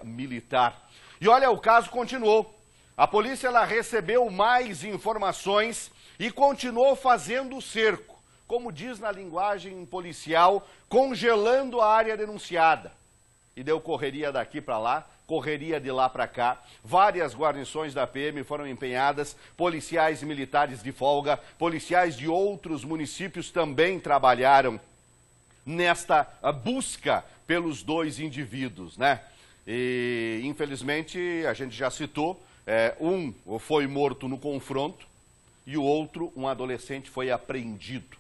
militar. E olha, o caso continuou. A polícia ela recebeu mais informações e continuou fazendo o cerco, como diz na linguagem policial, congelando a área denunciada. E deu correria daqui para lá, correria de lá para cá. Várias guarnições da PM foram empenhadas, policiais e militares de folga, policiais de outros municípios também trabalharam nesta busca pelos dois indivíduos, né? E, infelizmente, a gente já citou, um foi morto no confronto e o outro, um adolescente, foi apreendido.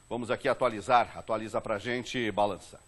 Vamos aqui atualiza pra gente, Balança.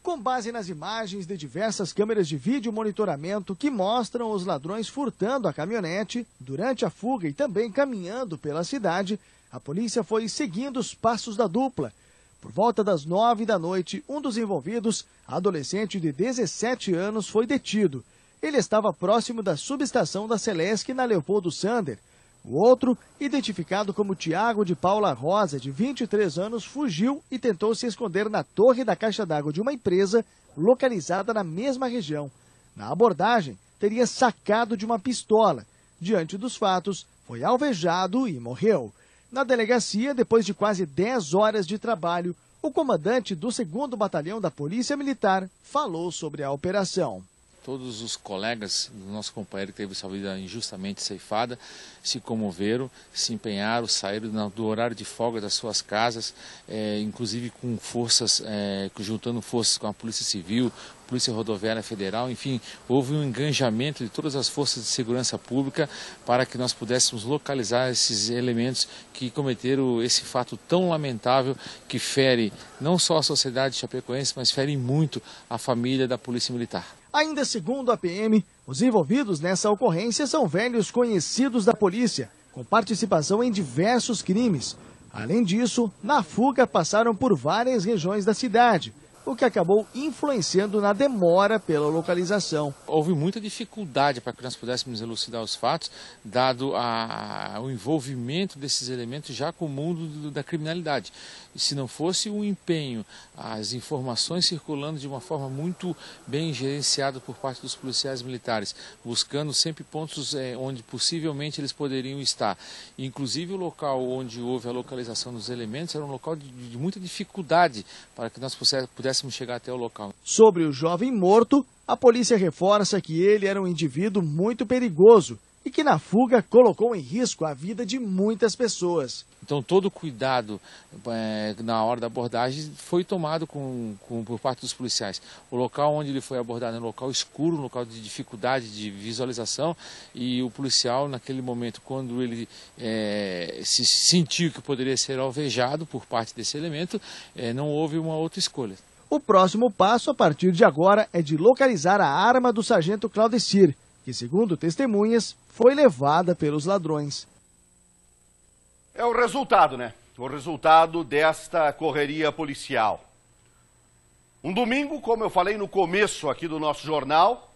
Com base nas imagens de diversas câmeras de vídeo monitoramento que mostram os ladrões furtando a caminhonete durante a fuga e também caminhando pela cidade, a polícia foi seguindo os passos da dupla. Por volta das 9 da noite, um dos envolvidos, adolescente de 17 anos, foi detido. Ele estava próximo da subestação da Celesc, na Leopoldo Sander. O outro, identificado como Tiago de Paula Rosa, de 23 anos, fugiu e tentou se esconder na torre da caixa d'água de uma empresa localizada na mesma região. Na abordagem, teria sacado de uma pistola. Diante dos fatos, foi alvejado e morreu. Na delegacia, depois de quase 10 horas de trabalho, o comandante do 2º Batalhão da Polícia Militar falou sobre a operação. Todos os colegas do nosso companheiro que teve sua vida injustamente ceifada se comoveram, se empenharam, saíram do horário de folga das suas casas, inclusive com forças, juntando forças com a Polícia Civil, Polícia Rodoviária Federal, enfim, houve um engajamento de todas as forças de segurança pública para que nós pudéssemos localizar esses elementos que cometeram esse fato tão lamentável que fere não só a sociedade chapecoense, mas fere muito a família da Polícia Militar. Ainda segundo a PM, os envolvidos nessa ocorrência são velhos conhecidos da polícia, com participação em diversos crimes. Além disso, na fuga passaram por várias regiões da cidade, o que acabou influenciando na demora pela localização. Houve muita dificuldade para que nós pudéssemos elucidar os fatos, dado o envolvimento desses elementos já com o mundo da criminalidade. E se não fosse o empenho, as informações circulando de uma forma muito bem gerenciada por parte dos policiais militares, buscando sempre pontos onde possivelmente eles poderiam estar. Inclusive o local onde houve a localização dos elementos era um local de muita dificuldade para que nós pudéssemos chegar até o local. Sobre o jovem morto, a polícia reforça que ele era um indivíduo muito perigoso e que na fuga colocou em risco a vida de muitas pessoas. Então todo cuidado na hora da abordagem foi tomado por parte dos policiais. O local onde ele foi abordado é um local escuro, um local de dificuldade de visualização, e o policial naquele momento, quando ele se sentiu que poderia ser alvejado por parte desse elemento, não houve uma outra escolha. O próximo passo a partir de agora é de localizar a arma do sargento Claudecir, que, segundo testemunhas, foi levada pelos ladrões. É o resultado, né? O resultado desta correria policial. Um domingo, como eu falei no começo aqui do nosso jornal,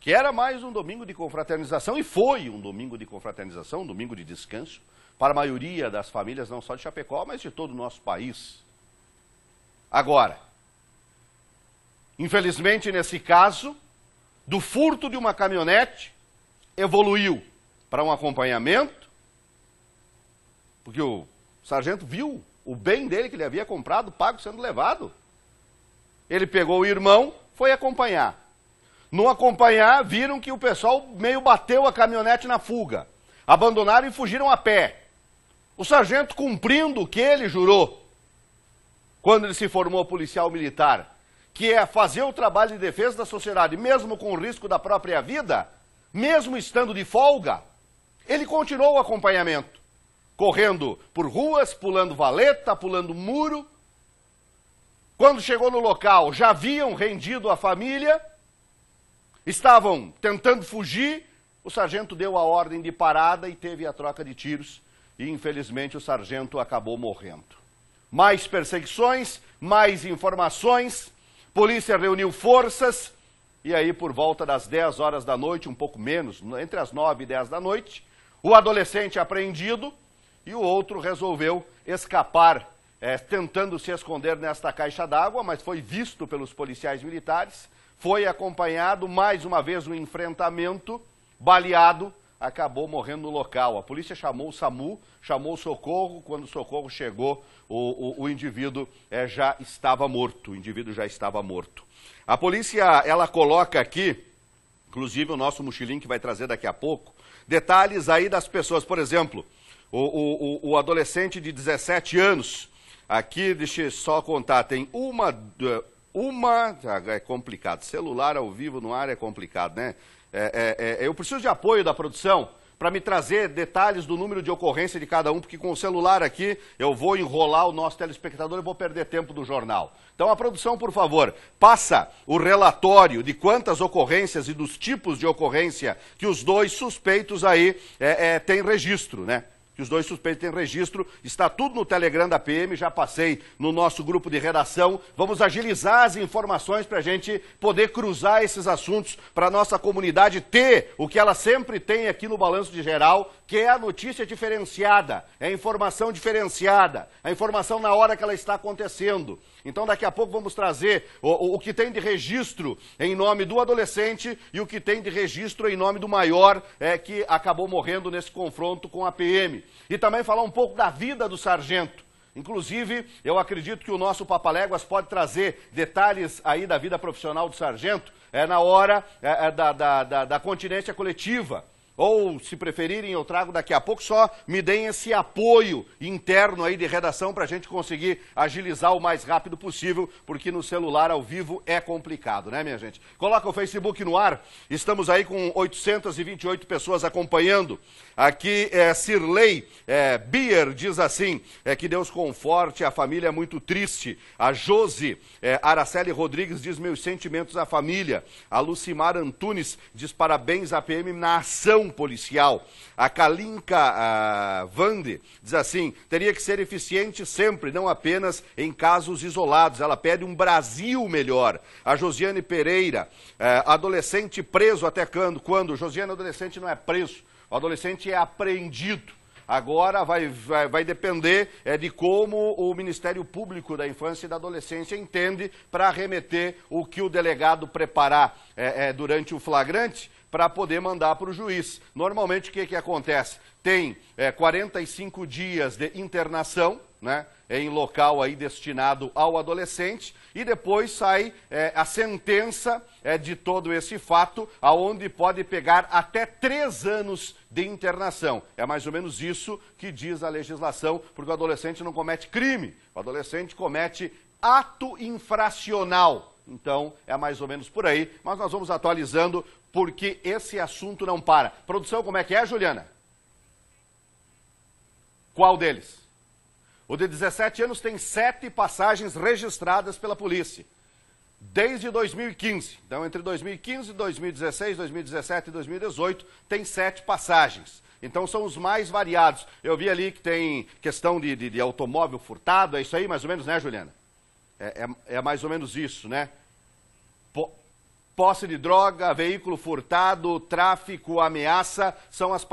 que era mais um domingo de confraternização, e foi um domingo de confraternização, um domingo de descanso, para a maioria das famílias, não só de Chapecó, mas de todo o nosso país. Agora, infelizmente, nesse caso, do furto de uma caminhonete, evoluiu para um acompanhamento, porque o sargento viu o bem dele que ele havia comprado, pago, sendo levado. Ele pegou o irmão, foi acompanhar. No acompanhar, viram que o pessoal meio bateu a caminhonete na fuga. Abandonaram e fugiram a pé. O sargento, cumprindo o que ele jurou, quando ele se formou policial militar, que é fazer o trabalho de defesa da sociedade, mesmo com o risco da própria vida, mesmo estando de folga, ele continuou o acompanhamento, correndo por ruas, pulando valeta, pulando muro. Quando chegou no local, já haviam rendido a família, estavam tentando fugir, o sargento deu a ordem de parada e teve a troca de tiros, e infelizmente o sargento acabou morrendo. Mais perseguições, mais informações. Polícia reuniu forças e aí por volta das 10 horas da noite, um pouco menos, entre as 9 e 10 da noite, o adolescente apreendido e o outro resolveu escapar, tentando se esconder nesta caixa d'água, mas foi visto pelos policiais militares, foi acompanhado, mais uma vez, um enfrentamento, baleado, acabou morrendo no local. A polícia chamou o SAMU, chamou o socorro, quando o socorro chegou, o indivíduo já estava morto, A polícia, ela coloca aqui, inclusive o nosso mochilinho que vai trazer daqui a pouco, detalhes aí das pessoas. Por exemplo, o adolescente de 17 anos, aqui, deixa eu só contar, tem é complicado, celular ao vivo no ar é complicado, né? Eu preciso de apoio da produção para me trazer detalhes do número de ocorrência de cada um, porque com o celular aqui eu vou enrolar o nosso telespectador e vou perder tempo do jornal. Então a produção, por favor, passa o relatório de quantas ocorrências e dos tipos de ocorrência que os dois suspeitos aí têm registro, né? Que os dois suspeitos têm registro, está tudo no Telegram da PM, já passei no nosso grupo de redação. Vamos agilizar as informações para a gente poder cruzar esses assuntos, para a nossa comunidade ter o que ela sempre tem aqui no Balanço de Geral, que é a notícia diferenciada, é a informação diferenciada, a informação na hora que ela está acontecendo. Então daqui a pouco vamos trazer o que tem de registro em nome do adolescente e o que tem de registro em nome do maior que acabou morrendo nesse confronto com a PM. E também falar um pouco da vida do sargento. Inclusive, eu acredito que o nosso Papaléguas pode trazer detalhes aí da vida profissional do sargento na hora da continência coletiva. Ou, se preferirem, eu trago daqui a pouco, só me deem esse apoio interno aí de redação para a gente conseguir agilizar o mais rápido possível, porque no celular ao vivo é complicado, né, minha gente? Coloca o Facebook no ar, estamos aí com 828 pessoas acompanhando. Aqui, Cirlei Bier diz assim, que Deus conforte, a família é muito triste. A Josi Araceli Rodrigues diz meus sentimentos à família. A Lucimar Antunes diz parabéns à PM na ação policial. A Kalinka Vande diz assim, teria que ser eficiente sempre, não apenas em casos isolados. Ela pede um Brasil melhor. A Josiane Pereira, adolescente preso até quando? Josiane, adolescente não é preso, o adolescente é apreendido. Agora vai depender de como o Ministério Público da Infância e da Adolescência entende para remeter o que o delegado preparar durante o flagrante para poder mandar para o juiz. Normalmente o que acontece? Tem 45 dias de internação, né, em local aí destinado ao adolescente, e depois sai a sentença de todo esse fato, aonde pode pegar até 3 anos de internação. É mais ou menos isso que diz a legislação, porque o adolescente não comete crime, o adolescente comete ato infracional. Então, é mais ou menos por aí, mas nós vamos atualizando, porque esse assunto não para. Produção, como é que é, Juliana? Qual deles? O de 17 anos tem 7 passagens registradas pela polícia, desde 2015. Então, entre 2015, 2016, 2017 e 2018, tem 7 passagens. Então, são os mais variados. Eu vi ali que tem questão de automóvel furtado, é isso aí mais ou menos, né, Juliana? É mais ou menos isso, né? Posse de droga, veículo furtado, tráfico, ameaça, são as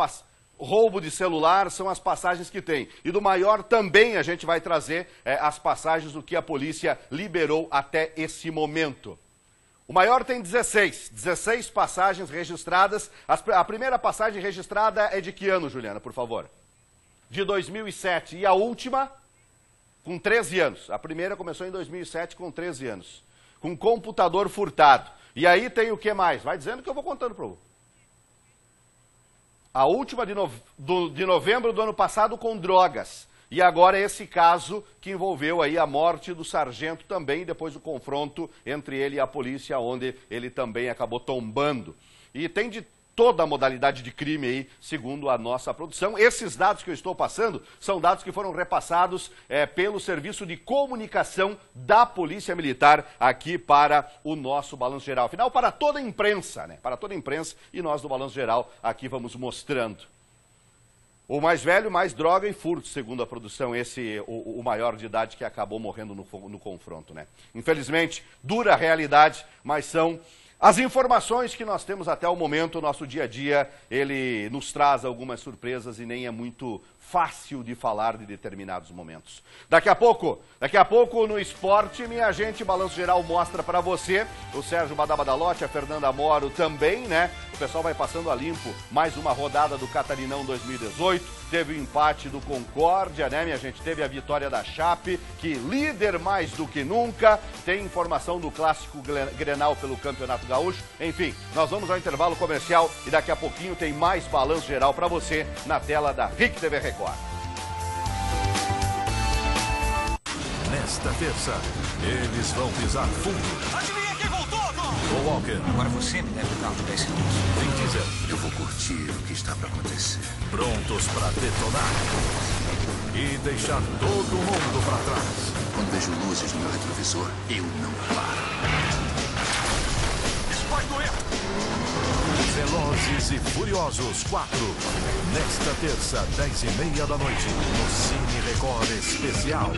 roubo de celular, são as passagens que tem. E do maior também a gente vai trazer as passagens do que a polícia liberou até esse momento. O maior tem 16 passagens registradas. A primeira passagem registrada é de que ano, Juliana, por favor? De 2007. E a última, com 13 anos. A primeira começou em 2007 com 13 anos. Com computador furtado. E aí tem o que mais? Vai dizendo que eu vou contando para você. A última de novembro do ano passado com drogas. E agora esse caso que envolveu aí a morte do sargento também, depois do confronto entre ele e a polícia, onde ele também acabou tombando. E tem de toda a modalidade de crime aí, segundo a nossa produção. Esses dados que eu estou passando são dados que foram repassados pelo Serviço de Comunicação da Polícia Militar aqui para o nosso Balanço Geral. Afinal, para toda a imprensa, né? Para toda a imprensa, e nós do Balanço Geral aqui vamos mostrando. O mais velho, mais droga e furto, segundo a produção, o maior de idade que acabou morrendo no confronto, né? Infelizmente, dura realidade, mas são As informações que nós temos até o momento, o nosso dia a dia, ele nos traz algumas surpresas e nem é muito fácil de falar de determinados momentos. Daqui a pouco no esporte, minha gente, Balanço Geral mostra para você, o Sérgio Badabadalote, a Fernanda Moro também, né? O pessoal vai passando a limpo mais uma rodada do Catarinão 2018, teve o empate do Concórdia, né, minha gente? Teve a vitória da Chape, que líder mais do que nunca, tem informação do clássico Grenal pelo Campeonato Gaúcho, enfim, nós vamos ao intervalo comercial e daqui a pouquinho tem mais Balanço Geral para você na tela da RIC TV Record. Nesta terça, eles vão pisar fundo. Adivinha quem voltou, Dom? O Walker. Agora você me deve o carro de 10 segundos. Vin Diesel. Eu vou curtir o que está para acontecer. Prontos para detonar e deixar todo mundo para trás. Quando vejo luzes no meu retrovisor, eu não paro. Isso vai doer! Velozes e Furiosos 4. Nesta terça, 10h30 da noite, no Cine Record Especial.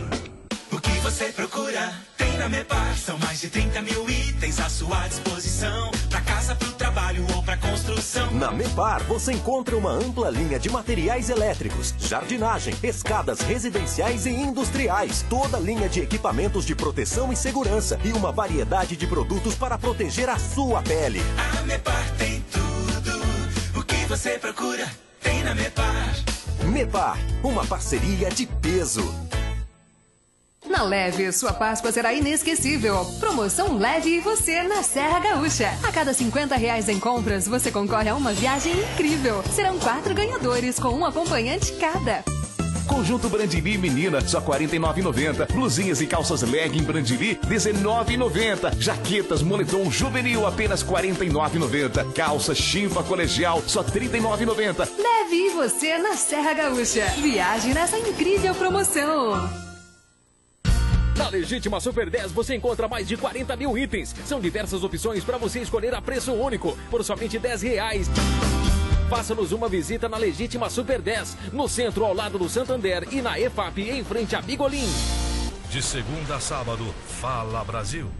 O que você procura tem na Mepar. São mais de 30 mil itens à sua disposição. Pra casa, pro trabalho ou pra construção. Na Mepar você encontra uma ampla linha de materiais elétricos, jardinagem, escadas residenciais e industriais. Toda linha de equipamentos de proteção e segurança. E uma variedade de produtos para proteger a sua pele. A Mepar tem tudo. O que você procura tem na Mepar. Mepar, uma parceria de peso. Na Leve, sua Páscoa será inesquecível. Promoção Leve e você na Serra Gaúcha. A cada R$50 em compras, você concorre a uma viagem incrível. Serão 4 ganhadores com um acompanhante cada. Conjunto Brandili Menina, só R$ 49,90. Blusinhas e calças legging Brandili, R$ 19,90. Jaquetas moletom juvenil, apenas R$ 49,90. Calça chimpa colegial, só R$ 39,90. Leve e você na Serra Gaúcha. Viaje nessa incrível promoção. Na Legítima Super 10 você encontra mais de 40 mil itens. São diversas opções para você escolher a preço único, por somente R$10. Faça-nos uma visita na Legítima Super 10, no centro ao lado do Santander e na EFAP em frente a Bigolim. De segunda a sábado, Fala Brasil.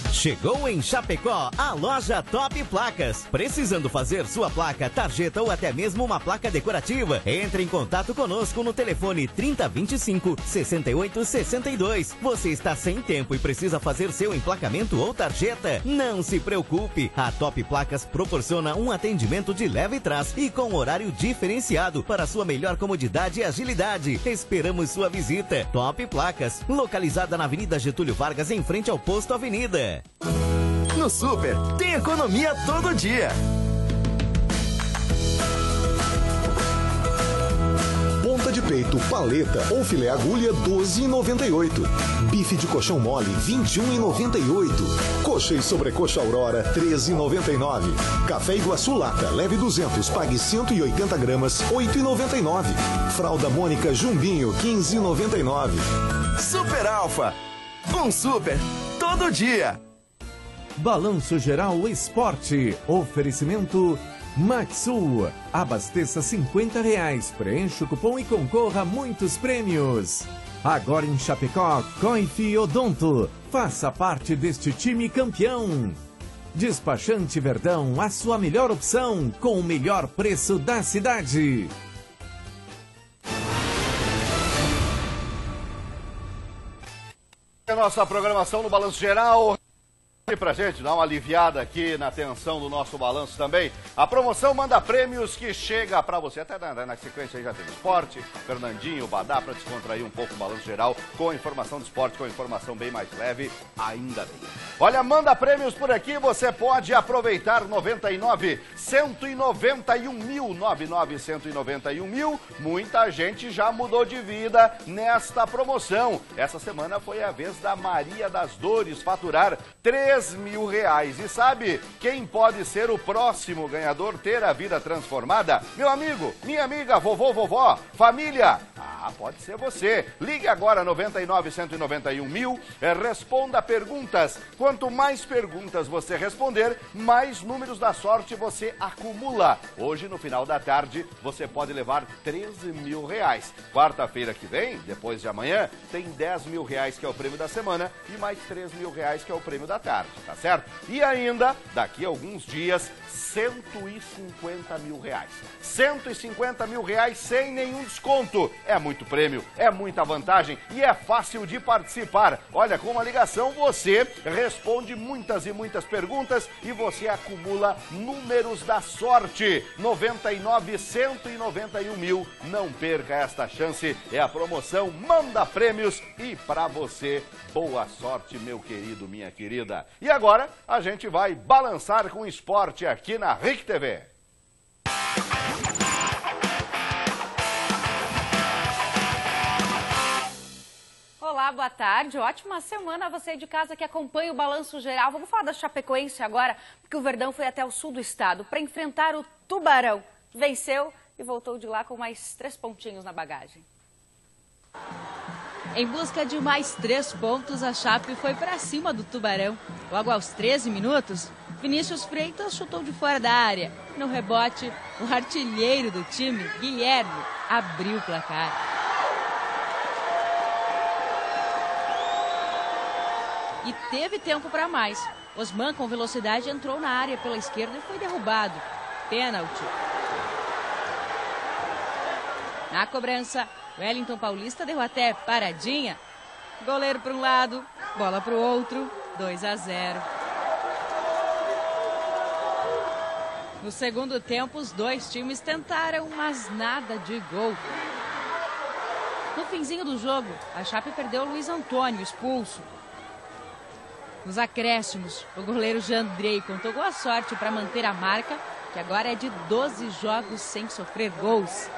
Chegou em Chapecó a loja Top Placas. Precisando fazer sua placa, tarjeta ou até mesmo uma placa decorativa? Entre em contato conosco no telefone 3025-6862. Você está sem tempo e precisa fazer seu emplacamento ou tarjeta? Não se preocupe. A Top Placas proporciona um atendimento de leve trás e com horário diferenciado para sua melhor comodidade e agilidade. Esperamos sua visita. Top Placas, localizada na Avenida Getúlio Vargas, em frente ao Posto Avenida. No Super, tem economia todo dia. Ponta de peito, paleta ou filé agulha, R$ 12,98. Bife de colchão mole, R$ 21,98. Coxa e sobrecoxa Aurora, R$ 13,99. Café Iguaçu Lata, leve 200, pague 180 gramas, R$ 8,99. Fralda Mônica Jumbinho, R$ 15,99. Super Alfa, um super todo dia. Balanço Geral Esporte. Oferecimento Maxul. Abasteça R$50. Preencha o cupom e concorra a muitos prêmios. Agora em Chapecó, Coif Odonto. Faça parte deste time campeão. Despachante Verdão, a sua melhor opção, com o melhor preço da cidade. A nossa programação no Balanço Geral. E pra gente dar uma aliviada aqui na tensão do nosso balanço também, a promoção Manda Prêmios que chega pra você, até na sequência aí já tem esporte, Fernandinho, Badá, pra descontrair um pouco o Balanço Geral, com informação de esporte, com informação bem mais leve, ainda bem. Olha, Manda Prêmios por aqui, você pode aproveitar 99, 191 mil, 99, 191 mil, muita gente já mudou de vida nesta promoção. Essa semana foi a vez da Maria das Dores faturar R$3.000. E sabe quem pode ser o próximo ganhador, ter a vida transformada? Meu amigo, minha amiga, vovô, vovó, família. pode ser você. Ligue agora 99-191-1000, responda perguntas. Quanto mais perguntas você responder, mais números da sorte você acumula. Hoje, no final da tarde, você pode levar 13 mil reais. Quarta-feira que vem, depois de amanhã, tem 10 mil reais que é o prêmio da semana e mais 3 mil reais que é o prêmio da tarde, tá certo? E ainda, daqui a alguns dias, 150 mil reais. 150 mil reais sem nenhum desconto. É muito prêmio, é muita vantagem e é fácil de participar. Olha, com uma ligação você responde muitas e muitas perguntas e você acumula números da sorte. 99-191-1000. Não perca esta chance. É a promoção Manda Prêmios e pra você, boa sorte, meu querido, minha querida. E agora a gente vai balançar com esporte aqui na RIC TV. Olá, boa tarde. Ótima semana a você de casa que acompanha o Balanço Geral. Vamos falar da Chapecoense agora, porque o Verdão foi até o sul do estado para enfrentar o Tubarão. Venceu e voltou de lá com mais 3 pontinhos na bagagem. Em busca de mais 3 pontos, a Chape foi para cima do Tubarão. Logo aos 13 minutos, Vinícius Freitas chutou de fora da área. No rebote, o artilheiro do time, Guilherme, abriu o placar. E teve tempo para mais. Osman, com velocidade, entrou na área pela esquerda e foi derrubado. Pênalti. Na cobrança, Wellington Paulista deu até paradinha. Goleiro para um lado, bola para o outro, 2-0. No segundo tempo, os dois times tentaram, mas nada de gol. No finzinho do jogo, a Chape perdeu o Luiz Antônio, expulso. Nos acréscimos, o goleiro Jandrei contou com a sorte para manter a marca, que agora é de 12 jogos sem sofrer gols.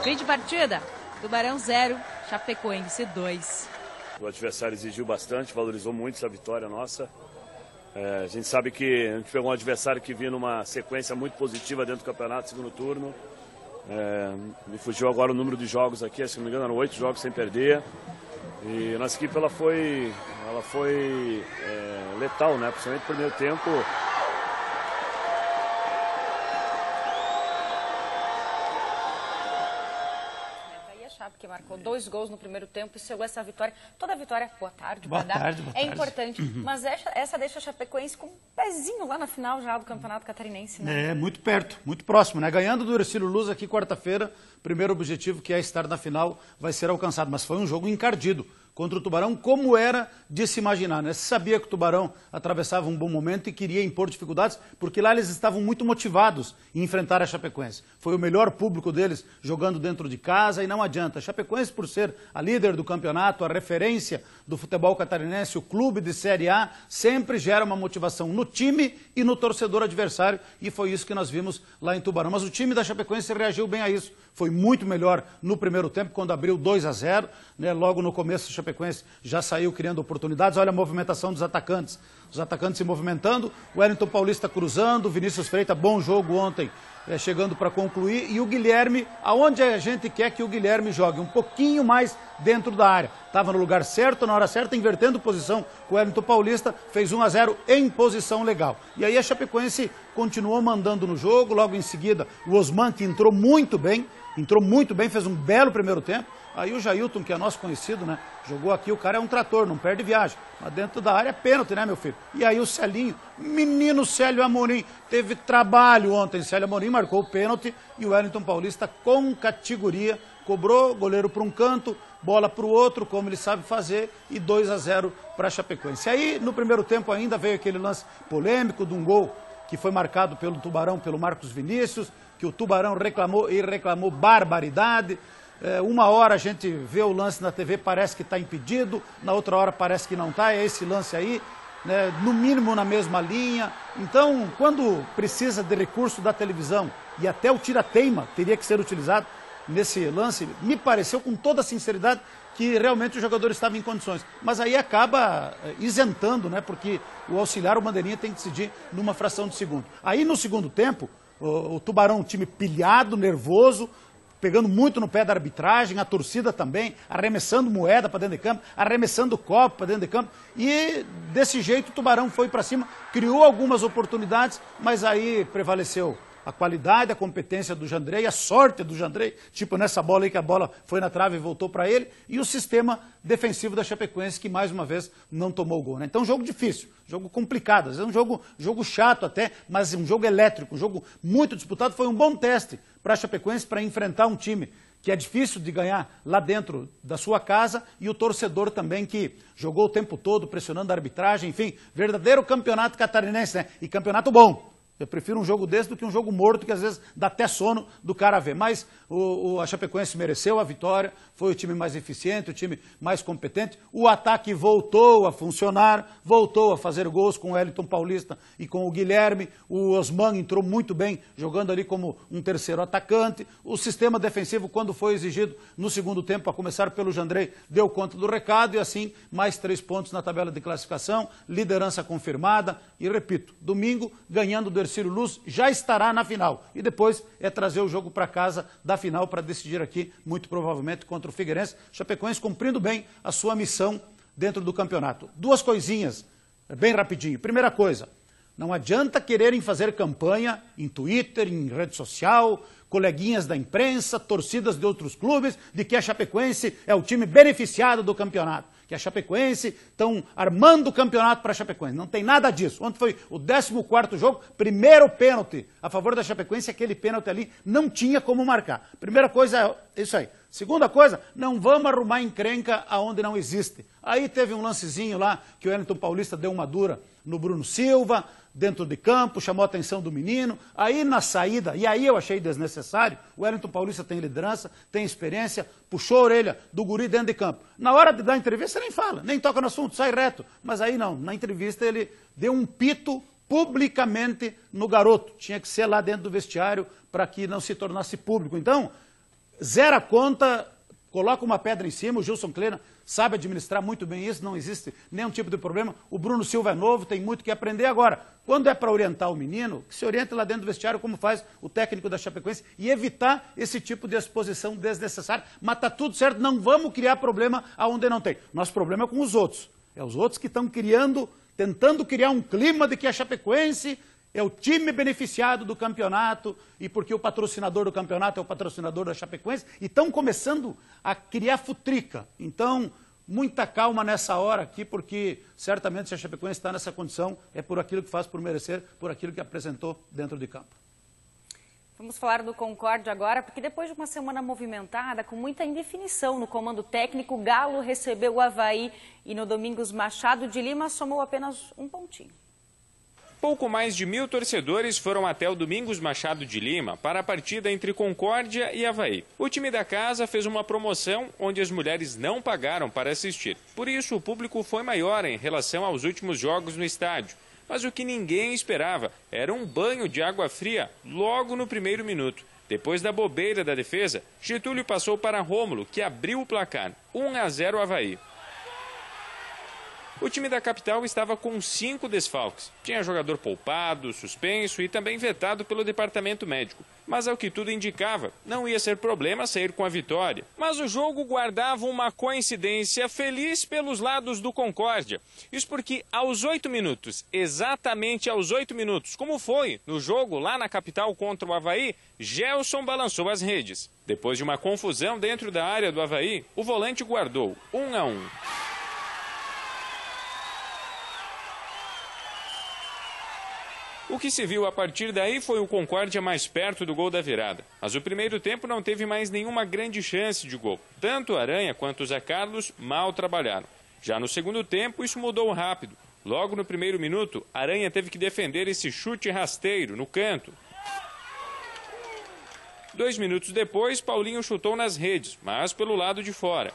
Fim de partida, Tubarão 0, Chapecoense 2. O adversário exigiu bastante, valorizou muito essa vitória nossa. A gente sabe que a gente pegou um adversário que vinha numa sequência muito positiva dentro do campeonato, segundo turno. Me fugiu agora o número de jogos aqui, se não me engano eram 8 jogos sem perder. E a nossa equipe ela foi letal, né? Principalmente no primeiro tempo. Que marcou 2 gols no primeiro tempo e chegou essa vitória. Toda vitória, boa tarde, é importante. Mas essa deixa a Chapecoense com um pezinho lá na final já do Campeonato Catarinense, né? É, muito perto, muito próximo, né? Ganhando do Ercílio Luz aqui quarta-feira, primeiro objetivo, que é estar na final, vai ser alcançado. Mas foi um jogo encardido contra o Tubarão, como era de se imaginar, né? Se sabia que o Tubarão atravessava um bom momento e queria impor dificuldades, porque lá eles estavam muito motivados em enfrentar a Chapecoense. Foi o melhor público deles jogando dentro de casa e não adianta. A Chapecoense, por ser a líder do campeonato, a referência do futebol catarinense, o clube de Série A, sempre gera uma motivação no time e no torcedor adversário, e foi isso que nós vimos lá em Tubarão. Mas o time da Chapecoense reagiu bem a isso. Foi muito melhor no primeiro tempo, quando abriu 2-0, né? Logo no começo, o Chapecoense já saiu criando oportunidades. Olha a movimentação dos atacantes. Os atacantes se movimentando, o Wellington Paulista cruzando, o Vinícius Freitas, bom jogo ontem, chegando para concluir. E o Guilherme, aonde a gente quer que o Guilherme jogue, um pouquinho mais dentro da área. Estava no lugar certo, na hora certa, invertendo posição com o Wellington Paulista, fez 1-0 em posição legal. E aí a Chapecoense continuou mandando no jogo, logo em seguida o Osman, que entrou muito bem, fez um belo primeiro tempo. Aí o Jailton, que é nosso conhecido, né? Jogou aqui, o cara é um trator, não perde viagem. Mas dentro da área é pênalti, né, meu filho? E aí o Celinho, menino Célio Amorim, teve trabalho ontem. Célio Amorim marcou o pênalti e o Wellington Paulista, com categoria, cobrou, goleiro para um canto, bola para o outro, como ele sabe fazer, e 2-0 para a Chapecoense. Aí, no primeiro tempo ainda, veio aquele lance polêmico de um gol que foi marcado pelo Tubarão, pelo Marcos Vinícius, que o Tubarão reclamou barbaridade. Uma hora a gente vê o lance na TV, parece que está impedido, na outra hora parece que não está, é esse lance aí, né, no mínimo na mesma linha. Então, quando precisa de recurso da televisão, e até o tira-teima teria que ser utilizado nesse lance, me pareceu com toda sinceridade que realmente o jogador estava em condições. Mas aí acaba isentando, né, porque o auxiliar, o bandeirinha, tem que decidir numa fração de segundo. Aí no segundo tempo, o Tubarão, um time pilhado, nervoso, pegando muito no pé da arbitragem, a torcida também, arremessando moeda para dentro de campo, arremessando copo para dentro de campo. E desse jeito o Tubarão foi para cima, criou algumas oportunidades, mas aí prevaleceu a qualidade, a competência do Jandrei, a sorte do Jandrei, tipo nessa bola aí que a bola foi na trave e voltou para ele, e o sistema defensivo da Chapecoense que mais uma vez não tomou gol, né? Então jogo difícil, jogo complicado, às vezes um jogo chato até, mas um jogo elétrico, um jogo muito disputado, foi um bom teste para a Chapecoense para enfrentar um time que é difícil de ganhar lá dentro da sua casa, e o torcedor também que jogou o tempo todo pressionando a arbitragem, enfim, verdadeiro campeonato catarinense, né? E campeonato bom. Eu prefiro um jogo desse do que um jogo morto, que às vezes dá até sono do cara ver. Mas a Chapecoense mereceu a vitória, foi o time mais eficiente, o time mais competente. O ataque voltou a funcionar, voltou a fazer gols com o Wellington Paulista e com o Guilherme. O Osman entrou muito bem, jogando ali como um terceiro atacante. O sistema defensivo, quando foi exigido no segundo tempo, a começar pelo Jandrei, deu conta do recado. E assim, mais 3 pontos na tabela de classificação, liderança confirmada. E repito, domingo, ganhando do Ercílio Luz, já estará na final. E depois é trazer o jogo para casa da final para decidir aqui, muito provavelmente, contra o Figueirense. Chapecoense cumprindo bem a sua missão dentro do campeonato. 2 coisinhas, bem rapidinho. Primeira coisa, não adianta quererem fazer campanha em Twitter, em rede social, coleguinhas da imprensa, torcidas de outros clubes, de que a Chapecoense é o time beneficiado do campeonato. Que a Chapecoense estão armando o campeonato para a Chapecoense. Não tem nada disso. Ontem foi o 14º jogo, primeiro pênalti a favor da Chapecoense, aquele pênalti ali não tinha como marcar. Primeira coisa é isso aí. Segunda coisa, não vamos arrumar encrenca aonde não existe. Aí teve um lancezinho lá que o Wellington Paulista deu uma dura no Bruno Silva, dentro de campo, chamou a atenção do menino. Aí na saída, e aí eu achei desnecessário, o Wellington Paulista tem liderança, tem experiência, puxou a orelha do guri dentro de campo. Na hora de dar entrevista, nem fala, nem toca no assunto, sai reto. Mas aí não, na entrevista ele deu um pito publicamente no garoto. Tinha que ser lá dentro do vestiário para que não se tornasse público. Então, zera a conta, coloca uma pedra em cima, o Gilson Kleina sabe administrar muito bem isso, não existe nenhum tipo de problema. O Bruno Silva é novo, tem muito que aprender agora. Quando é para orientar o menino, que se oriente lá dentro do vestiário, como faz o técnico da Chapecoense, e evitar esse tipo de exposição desnecessária. Mas está tudo certo, não vamos criar problema aonde não tem. Nosso problema é com os outros. É os outros que estão tentando criar um clima de que a Chapecoense é o time beneficiado do campeonato e porque o patrocinador do campeonato é o patrocinador da Chapecoense e estão começando a criar futrica. Então, muita calma nessa hora aqui, porque certamente se a Chapecoense está nessa condição é por aquilo que faz por merecer, por aquilo que apresentou dentro de campo. Vamos falar do Concórdia agora, porque depois de uma semana movimentada, com muita indefinição no comando técnico, o Galo recebeu o Avaí e no Domingos Machado de Lima somou apenas um pontinho. Pouco mais de 1.000 torcedores foram até o Domingos Machado de Lima para a partida entre Concórdia e Avaí. O time da casa fez uma promoção onde as mulheres não pagaram para assistir. Por isso, o público foi maior em relação aos últimos jogos no estádio. Mas o que ninguém esperava era um banho de água fria logo no primeiro minuto. Depois da bobeira da defesa, Getúlio passou para Rômulo, que abriu o placar, 1-0 Avaí. O time da capital estava com 5 desfalques. Tinha jogador poupado, suspenso e também vetado pelo departamento médico. Mas ao que tudo indicava, não ia ser problema sair com a vitória. Mas o jogo guardava uma coincidência feliz pelos lados do Concórdia. Isso porque aos 8 minutos, exatamente aos 8 minutos, como foi no jogo lá na capital contra o Avaí, Gelson balançou as redes. Depois de uma confusão dentro da área do Avaí, o volante guardou 1-1. O que se viu a partir daí foi o Concórdia mais perto do gol da virada. Mas o primeiro tempo não teve mais nenhuma grande chance de gol. Tanto Aranha quanto o Zé Carlos mal trabalharam. Já no segundo tempo, isso mudou rápido. Logo no primeiro minuto, Aranha teve que defender esse chute rasteiro no canto. 2 minutos depois, Paulinho chutou nas redes, mas pelo lado de fora.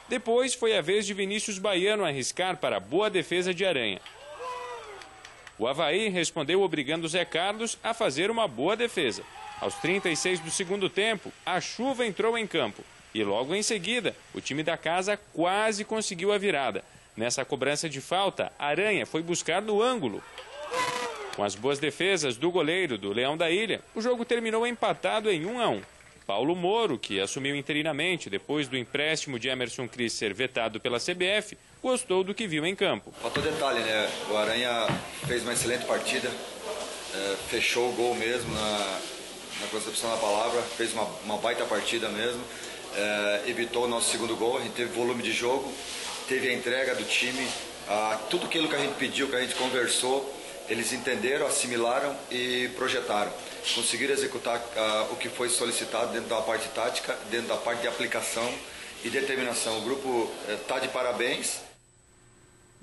Depois foi a vez de Vinícius Baiano arriscar para a boa defesa de Aranha. O Avaí respondeu obrigando o Zé Carlos a fazer uma boa defesa. Aos 36 do segundo tempo, a chuva entrou em campo. E logo em seguida, o time da casa quase conseguiu a virada. Nessa cobrança de falta, Aranha foi buscar no ângulo. Com as boas defesas do goleiro do Leão da Ilha, o jogo terminou empatado em 1-1. Paulo Moro, que assumiu interinamente depois do empréstimo de Emerson Cris ser vetado pela CBF, gostou do que viu em campo. Faltou detalhe, né? O Aranha fez uma excelente partida, fechou o gol mesmo na concepção da palavra, fez uma baita partida mesmo, evitou o nosso segundo gol, a gente teve volume de jogo, teve a entrega do time, tudo aquilo que a gente pediu, que a gente conversou, eles entenderam, assimilaram e projetaram. Conseguiram executar o que foi solicitado dentro da parte tática, dentro da parte de aplicação e determinação. O grupo está de parabéns.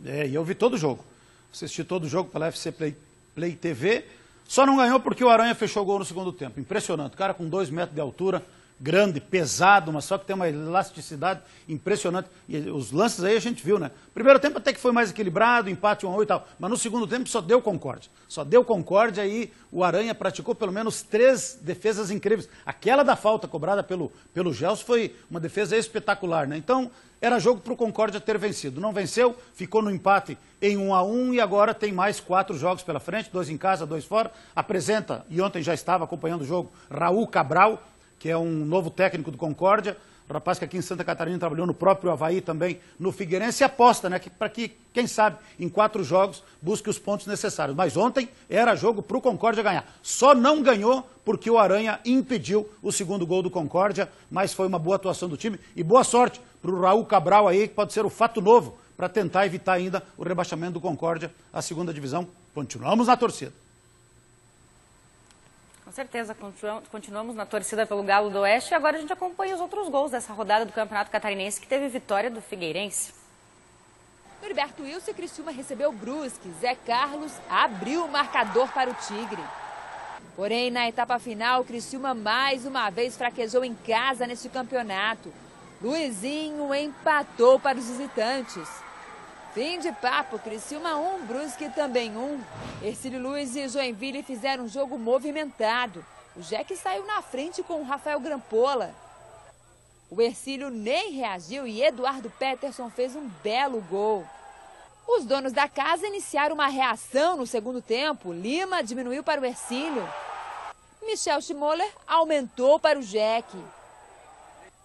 E eu vi todo o jogo. Assisti todo o jogo pela FC Play TV. Só não ganhou porque o Aranha fechou o gol no segundo tempo. Impressionante. O cara com 2 metros de altura, grande, pesado, mas só que tem uma elasticidade impressionante. E os lances aí a gente viu, né? Primeiro tempo até que foi mais equilibrado, empate 1-1 e tal. Mas no segundo tempo só deu concórdia. Só deu concórdia e o Aranha praticou pelo menos 3 defesas incríveis. Aquela da falta cobrada pelo Gelson foi uma defesa espetacular, né? Então, era jogo para o Concórdia ter vencido. Não venceu, ficou no empate em 1-1 e agora tem mais 4 jogos pela frente, 2 em casa, 2 fora. Apresenta, e ontem já estava acompanhando o jogo, Raul Cabral, que é um novo técnico do Concórdia, um rapaz que aqui em Santa Catarina trabalhou no próprio Avaí também, no Figueirense, e aposta, né, para que, quem sabe, em 4 jogos, busque os pontos necessários. Mas ontem era jogo para o Concórdia ganhar. Só não ganhou porque o Aranha impediu o segundo gol do Concórdia, mas foi uma boa atuação do time e boa sorte para o Raul Cabral aí, que pode ser o fato novo para tentar evitar ainda o rebaixamento do Concórdia à segunda divisão. Continuamos na torcida. Com certeza, continuamos na torcida pelo Galo do Oeste e agora a gente acompanha os outros gols dessa rodada do Campeonato Catarinense que teve vitória do Figueirense. Norberto Wilson e Criciúma recebeu o Brusque. Zé Carlos abriu o marcador para o Tigre. Porém, na etapa final, o Criciúma mais uma vez fraquejou em casa neste campeonato. Luizinho empatou para os visitantes. Fim de papo, Criciúma 1, Brusque também 1. Ercílio Luz e Joinville fizeram um jogo movimentado. O Jack saiu na frente com o Rafael Grampola. O Ercílio nem reagiu e Eduardo Peterson fez um belo gol. Os donos da casa iniciaram uma reação no segundo tempo. Lima diminuiu para o Ercílio. Michel Schmoller aumentou para o Jack.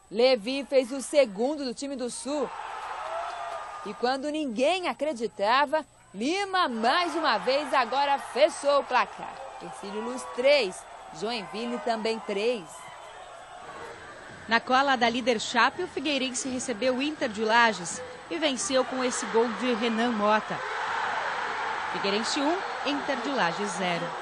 Levi fez o segundo do time do Sul. E quando ninguém acreditava, Lima mais uma vez agora fechou o placar. Ercílio Luz 3, Joinville também 3. Na cola da líder Chape, o Figueirense recebeu o Inter de Lages e venceu com esse gol de Renan Mota. Figueirense 1, Inter de Lages 0.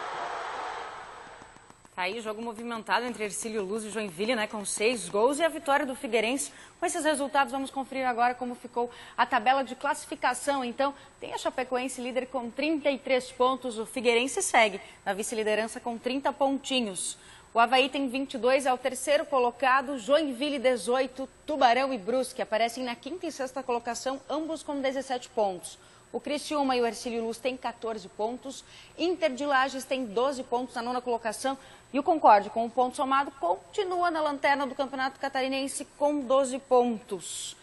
Tá aí, jogo movimentado entre Ercílio Luz e Joinville, né, com 6 gols e a vitória do Figueirense. Com esses resultados, vamos conferir agora como ficou a tabela de classificação. Então, tem a Chapecoense líder com 33 pontos, o Figueirense segue na vice-liderança com 30 pontinhos. O Avaí tem 22, é o terceiro colocado, Joinville 18, Tubarão e Brusque aparecem na quinta e sexta colocação, ambos com 17 pontos. O Criciúma e o Ercílio Luz têm 14 pontos, Inter de Lages tem 12 pontos na nona colocação e o Concórdia, com um ponto somado, continua na lanterna do Campeonato Catarinense com 12 pontos.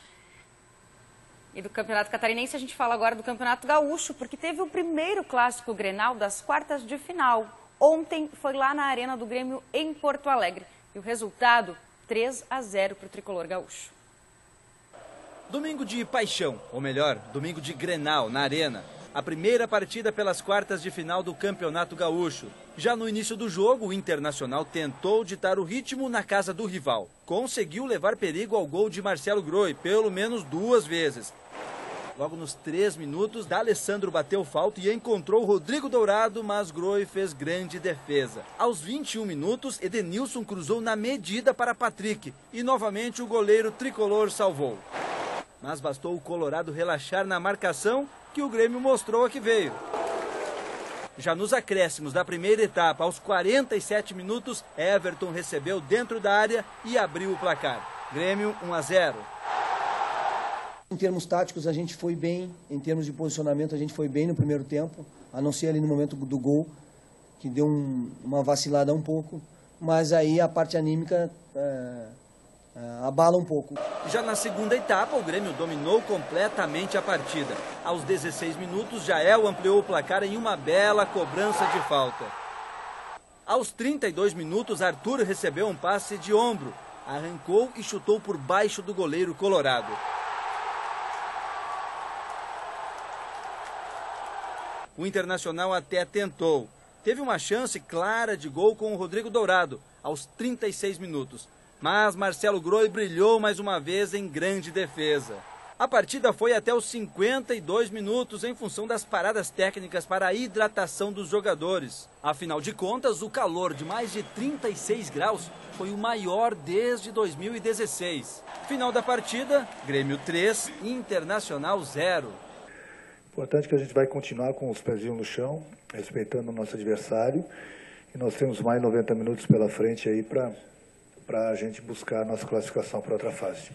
E do Campeonato Catarinense a gente fala agora do Campeonato Gaúcho, porque teve o primeiro clássico Grenal das quartas de final. Ontem foi lá na Arena do Grêmio em Porto Alegre e o resultado 3-0 para o tricolor gaúcho. Domingo de paixão, ou melhor, domingo de Grenal na Arena. A primeira partida pelas quartas de final do Campeonato Gaúcho. Já no início do jogo, o Internacional tentou ditar o ritmo na casa do rival. Conseguiu levar perigo ao gol de Marcelo Groi, pelo menos 2 vezes. Logo nos 3 minutos, D'Alessandro bateu falta e encontrou Rodrigo Dourado, mas Groi fez grande defesa. Aos 21 minutos, Edenilson cruzou na medida para Patrick e novamente o goleiro tricolor salvou. Mas bastou o Colorado relaxar na marcação que o Grêmio mostrou a que veio. Já nos acréscimos da primeira etapa, aos 47 minutos, Everton recebeu dentro da área e abriu o placar. Grêmio 1-0. Em termos táticos, a gente foi bem. Em termos de posicionamento, a gente foi bem no primeiro tempo. A não ser ali no momento do gol, que deu uma vacilada um pouco. Mas aí a parte anímica abala um pouco. Já na segunda etapa, o Grêmio dominou completamente a partida. Aos 16 minutos, Jael ampliou o placar em uma bela cobrança de falta. Aos 32 minutos, Arthur recebeu um passe de ombro, arrancou e chutou por baixo do goleiro colorado. O Internacional até tentou. Teve uma chance clara de gol com o Rodrigo Dourado, aos 36 minutos. Mas Marcelo Groi brilhou mais uma vez em grande defesa. A partida foi até os 52 minutos em função das paradas técnicas para a hidratação dos jogadores. Afinal de contas, o calor de mais de 36 graus foi o maior desde 2016. Final da partida, Grêmio 3, Internacional 0. Importante que a gente vai continuar com os pezinhos no chão, respeitando o nosso adversário. E nós temos mais 90 minutos pela frente aí para a gente buscar a nossa classificação para outra fase.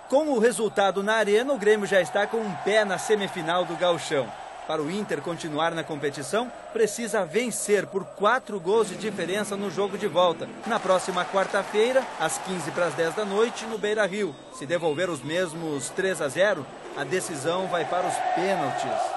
Com o resultado na Arena, o Grêmio já está com um pé na semifinal do Gauchão. Para o Inter continuar na competição, precisa vencer por 4 gols de diferença no jogo de volta. Na próxima quarta-feira, às 15h para as 10 da noite, no Beira-Rio. Se devolver os mesmos 3-0, a decisão vai para os pênaltis.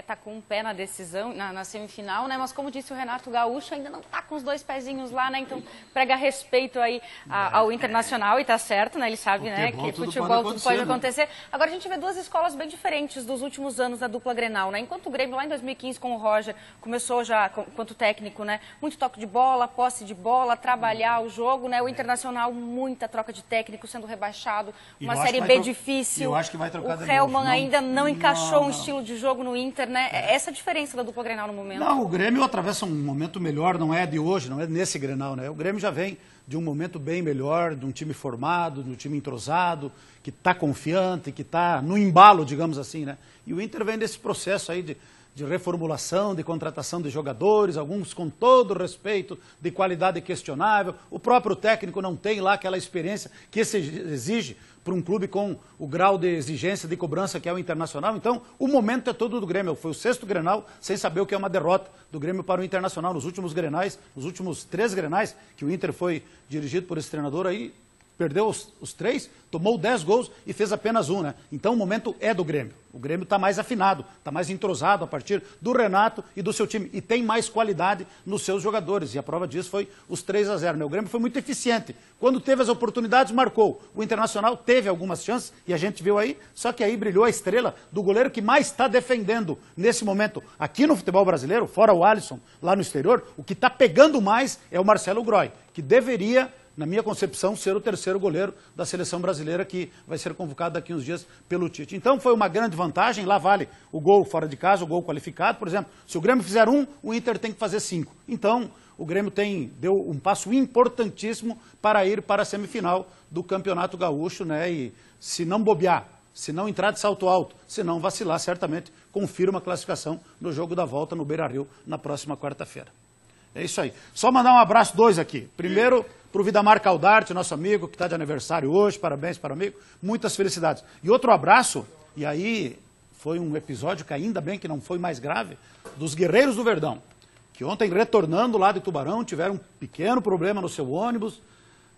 Tá com um pé na decisão, na semifinal, né? Mas como disse o Renato Gaúcho, ainda não tá com os 2 pezinhos lá, né? Então, prega respeito aí ao Internacional e tá certo, né? Ele sabe, né? Que futebol tudo pode acontecer. Agora a gente vê 2 escolas bem diferentes dos últimos anos da dupla Grenal, né? Enquanto o Grêmio lá em 2015 com o Roger começou já, enquanto técnico, né? Muito toque de bola, posse de bola, trabalhar o jogo, né? O Internacional, muita troca de técnico, sendo rebaixado, uma Série B difícil. Eu acho que vai trocar o Hellman ainda não encaixou um estilo de jogo no Inter, né? Essa é a diferença da dupla Grenal no momento. Não, o Grêmio atravessa um momento melhor, não é de hoje, não é nesse Grenal, né? O Grêmio já vem de um momento bem melhor, de um time formado, de um time entrosado, que está confiante, que está no embalo, digamos assim, né? E o Inter vem desse processo aí de reformulação, de contratação de jogadores, alguns com todo respeito, de qualidade questionável. O próprio técnico não tem lá aquela experiência que se exige para um clube com o grau de exigência, de cobrança que é o Internacional. Então, o momento é todo do Grêmio. Foi o 6º Grenal, sem saber o que é uma derrota do Grêmio para o Internacional. Nos últimos Grenais, nos últimos 3 Grenais, que o Inter foi dirigido por esse treinador aí, perdeu os 3, tomou 10 gols e fez apenas 1, né? Então o momento é do Grêmio. O Grêmio está mais afinado, está mais entrosado a partir do Renato e do seu time. E tem mais qualidade nos seus jogadores. E a prova disso foi os 3-0. Né? O Grêmio foi muito eficiente. Quando teve as oportunidades, marcou. O Internacional teve algumas chances, e a gente viu aí, só que aí brilhou a estrela do goleiro que mais está defendendo nesse momento. Aqui no futebol brasileiro, fora o Alisson, lá no exterior, o que está pegando mais é o Marcelo Groi, que deveria, na minha concepção, ser o 3º goleiro da seleção brasileira, que vai ser convocado daqui uns dias pelo Tite. Então foi uma grande vantagem, lá vale o gol fora de casa, o gol qualificado. Por exemplo, se o Grêmio fizer 1, o Inter tem que fazer 5. Então o Grêmio deu um passo importantíssimo para ir para a semifinal do Campeonato Gaúcho, né? E se não bobear, se não entrar de salto alto, se não vacilar, certamente confirma a classificação no jogo da volta no Beira-Rio na próxima quarta-feira. É isso aí. Só mandar um abraço 2 aqui. Primeiro, para o Vidamar Caldarte, nosso amigo, que está de aniversário hoje. Parabéns para o amigo. Muitas felicidades. E outro abraço, e aí foi um episódio que ainda bem que não foi mais grave, dos Guerreiros do Verdão, que ontem, retornando lá de Tubarão, tiveram um pequeno problema no seu ônibus,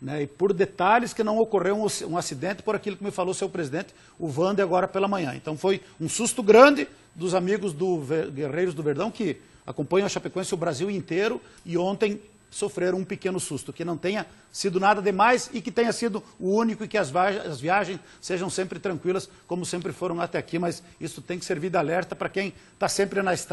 né, e por detalhes que não ocorreu um acidente, por aquilo que me falou seu presidente, o Wander, agora pela manhã. Então foi um susto grande dos amigos do Guerreiros do Verdão, que acompanham a Chapecoense o Brasil inteiro, e ontem sofreram um pequeno susto. Que não tenha sido nada demais e que tenha sido o único, e que as viagens sejam sempre tranquilas, como sempre foram até aqui. Mas isso tem que servir de alerta para quem está sempre na estrada.